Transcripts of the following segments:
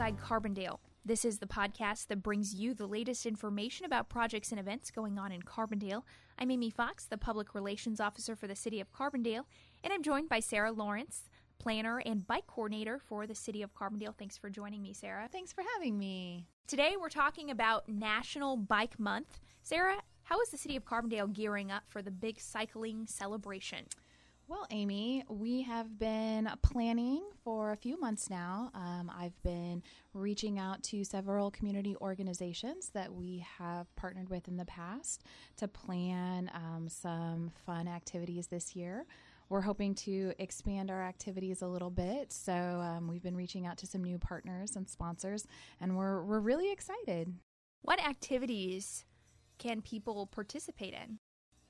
Inside Carbondale. This is the podcast that brings you the latest information about projects and events going on in Carbondale. I'm Amy Fox, the Public Relations Officer for the City of Carbondale, and I'm joined by Sarah Lawrence, planner and bike coordinator for the City of Carbondale. Thanks for joining me, Sarah. Thanks for having me. Today we're talking about National Bike Month. Sarah, how is the City of Carbondale gearing up for the big cycling celebration? Well, Amy, we have been planning for a few months now. I've been reaching out to several community organizations that we have partnered with in the past to plan some fun activities this year. We're hoping to expand our activities a little bit, so we've been reaching out to some new partners and sponsors, and we're really excited. What activities can people participate in?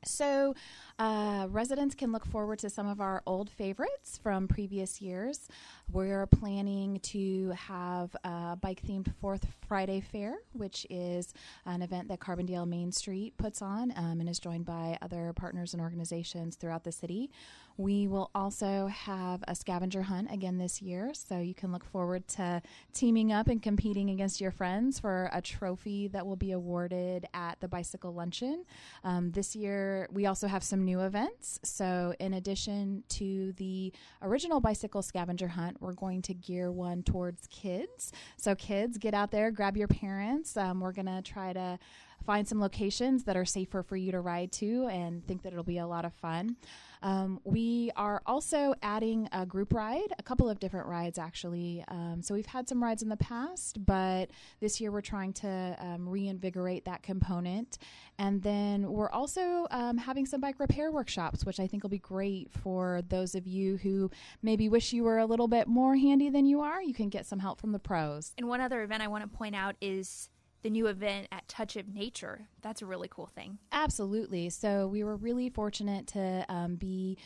So residents can look forward to some of our old favorites from previous years. We're planning to have a bike-themed Fourth Friday Fair, which is an event that Carbondale Main Street puts on and is joined by other partners and organizations throughout the city. We will also have a scavenger hunt again this year, so you can look forward to teaming up and competing against your friends for a trophy that will be awarded at the Bicycle Luncheon. This year, we also have some new events. So in addition to the original bicycle scavenger hunt, we're going to gear one towards kids. So kids, get out there, grab your parents. We're going to try to find some locations that are safer for you to ride to and think that it'll be a lot of fun. We are also adding a group ride, a couple of different rides actually. So we've had some rides in the past, but this year we're trying to reinvigorate that component. And then we're also having some bike repair workshops, which I think will be great for those of you who maybe wish you were a little bit more handy than you are. You can get some help from the pros. And one other event I want to point out is the new event at Touch of Nature. That's a really cool thing. Absolutely. So we were really fortunate to be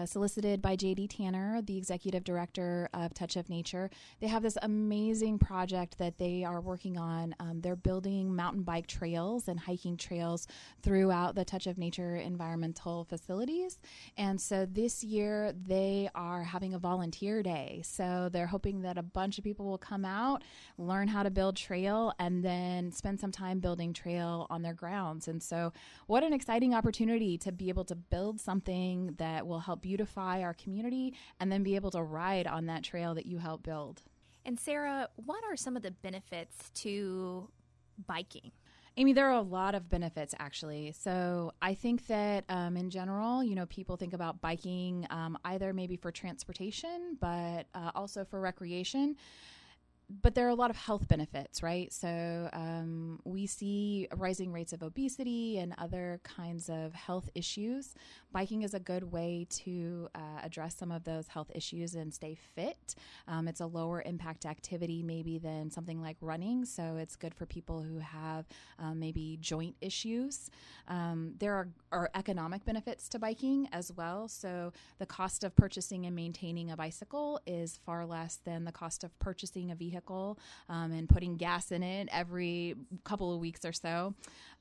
solicited by J.D. Tanner, the executive director of Touch of Nature. They have this amazing project that they are working on. They're building mountain bike trails and hiking trails throughout the Touch of Nature environmental facilities. And so this year they are having a volunteer day. So they're hoping that a bunch of people will come out, learn how to build trail, and then spend some time building trail on their grounds. And so what an exciting opportunity to be able to build something that will help beautify our community and then be able to ride on that trail that you help build. And Sarah, what are some of the benefits to biking? Amy, there are a lot of benefits, actually. So I think that in general, people think about biking either maybe for transportation, but also for recreation. But there are a lot of health benefits, right? So we see rising rates of obesity and other kinds of health issues. Biking is a good way to address some of those health issues and stay fit. It's a lower impact activity maybe than something like running, so it's good for people who have maybe joint issues. There are economic benefits to biking as well. So the cost of purchasing and maintaining a bicycle is far less than the cost of purchasing a vehicle and putting gas in it every couple of weeks or so.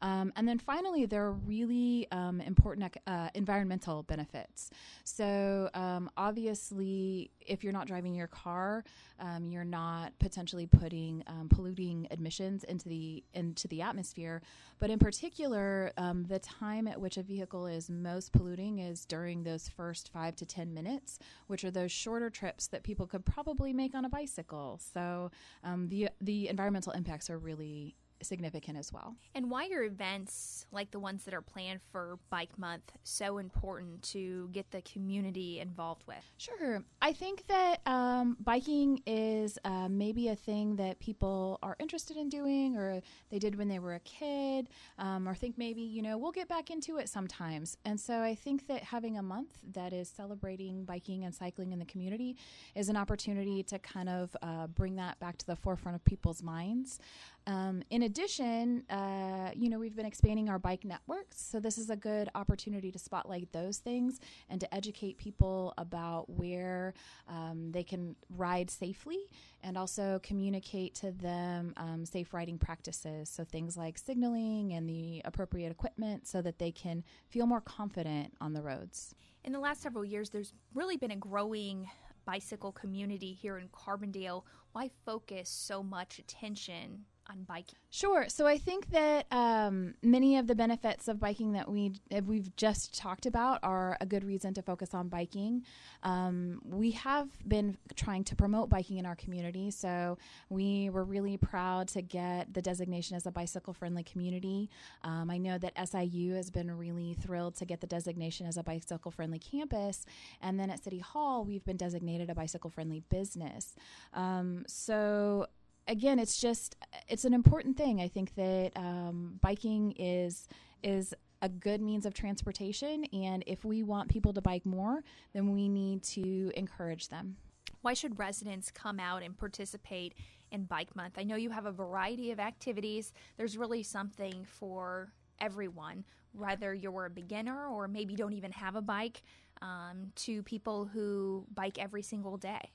And then finally, there are really important environmental benefits. So obviously, if you're not driving your car, you're not potentially putting polluting emissions into the atmosphere. But in particular, the time at which a vehicle is most polluting is during those first 5 to 10 minutes, which are those shorter trips that people could probably make on a bicycle. So the environmental impacts are really significant as well. And why are events like the ones that are planned for Bike Month so important to get the community involved with? Sure. I think that biking is maybe a thing that people are interested in doing, or they did when they were a kid, or think maybe, we'll get back into it sometimes. And so I think that having a month that is celebrating biking and cycling in the community is an opportunity to kind of bring that back to the forefront of people's minds. In addition, we've been expanding our bike networks, so this is a good opportunity to spotlight those things and to educate people about where they can ride safely, and also communicate to them safe riding practices, so things like signaling and the appropriate equipment so that they can feel more confident on the roads. In the last several years, there's really been a growing bicycle community here in Carbondale, why focus so much attention on biking? Sure. So I think that many of the benefits of biking that we've just talked about are a good reason to focus on biking. We have been trying to promote biking in our community, so we were really proud to get the designation as a bicycle-friendly community. I know that SIU has been really thrilled to get the designation as a bicycle-friendly campus, and then at City Hall, we've been designated a bicycle-friendly business. So again, it's an important thing. I think that biking is a good means of transportation, and if we want people to bike more, then we need to encourage them. Why should residents come out and participate in Bike Month? I know you have a variety of activities. There's really something for everyone, whether you're a beginner or maybe don't even have a bike, to people who bike every single day.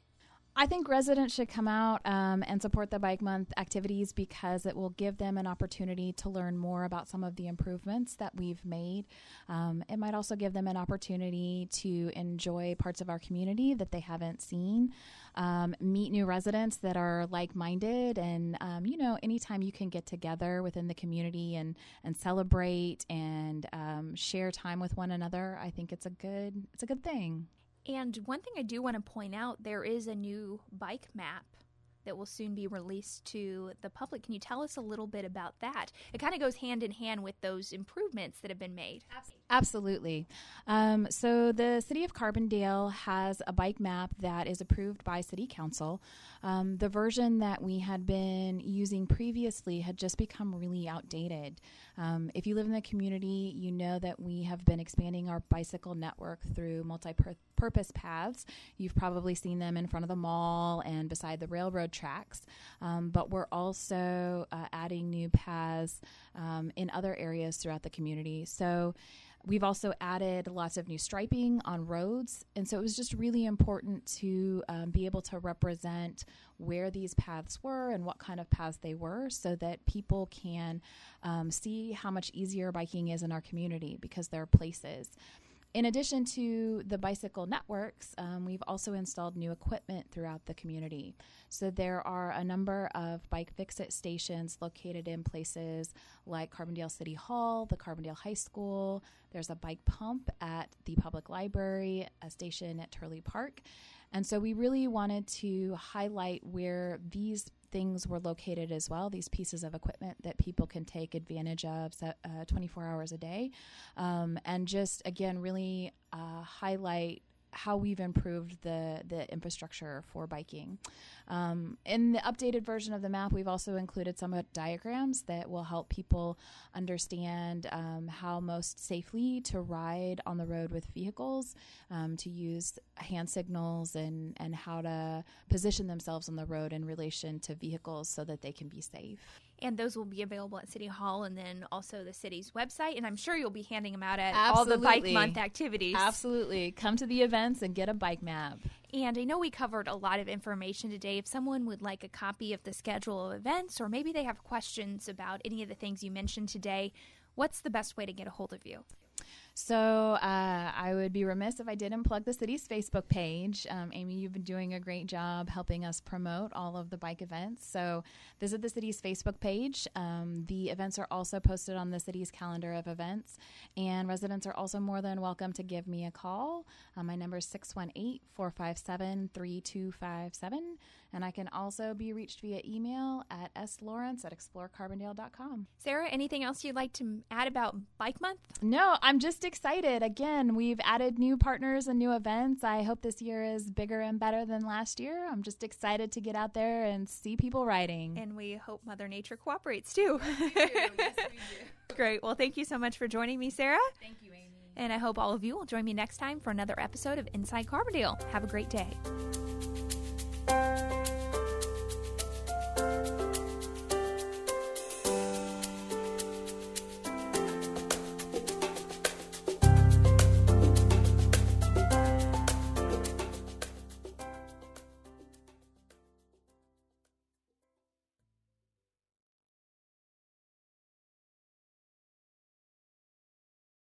I think residents should come out and support the Bike Month activities because it will give them an opportunity to learn more about some of the improvements that we've made. It might also give them an opportunity to enjoy parts of our community that they haven't seen, meet new residents that are like-minded, and anytime you can get together within the community and celebrate and share time with one another, I think it's a good thing. And one thing I do want to point out, there is a new bike map that will soon be released to the public. Can you tell us a little bit about that? It kind of goes hand in hand with those improvements that have been made. Absolutely. So the City of Carbondale has a bike map that is approved by City Council. The version that we had been using previously had just become really outdated. If you live in the community, you know that we have been expanding our bicycle network through multi-purpose paths. You've probably seen them in front of the mall and beside the railroad tracks, but we're also adding new paths in other areas throughout the community. So we've also added lots of new striping on roads, and so it was just really important to be able to represent where these paths were and what kind of paths they were so that people can see how much easier biking is in our community because there are places. In addition to the bicycle networks, we've also installed new equipment throughout the community. So there are a number of bike fix-it stations located in places like Carbondale City Hall, the Carbondale High School. There's a bike pump at the public library, a station at Turley Park. And so we really wanted to highlight where these things were located as well, these pieces of equipment that people can take advantage of 24 hours a day, and just, again, really highlight how we've improved the infrastructure for biking. In the updated version of the map, we've also included some diagrams that will help people understand how most safely to ride on the road with vehicles, to use hand signals, and how to position themselves on the road in relation to vehicles so that they can be safe. And those will be available at City Hall and then also the city's website. And I'm sure you'll be handing them out at all the Bike Month activities. Absolutely. Come to the events and get a bike map. And I know we covered a lot of information today. If someone would like a copy of the schedule of events, or maybe they have questions about any of the things you mentioned today, what's the best way to get a hold of you? So I would be remiss if I didn't plug the city's Facebook page. Amy, you've been doing a great job helping us promote all of the bike events. So visit the city's Facebook page. The events are also posted on the city's calendar of events. And residents are also more than welcome to give me a call. My number is 618-457-3257. And I can also be reached via email at slawrence@explorecarbondale.com. Sarah, anything else you'd like to add about Bike Month? No, I'm just excited. Again, we've added new partners and new events. I hope this year is bigger and better than last year. I'm just excited to get out there and see people riding. And we hope Mother Nature cooperates too. Yes, we do. Yes, we do. Great. Well, thank you so much for joining me, Sarah. Thank you, Amy. And I hope all of you will join me next time for another episode of Inside Carbondale. Have a great day.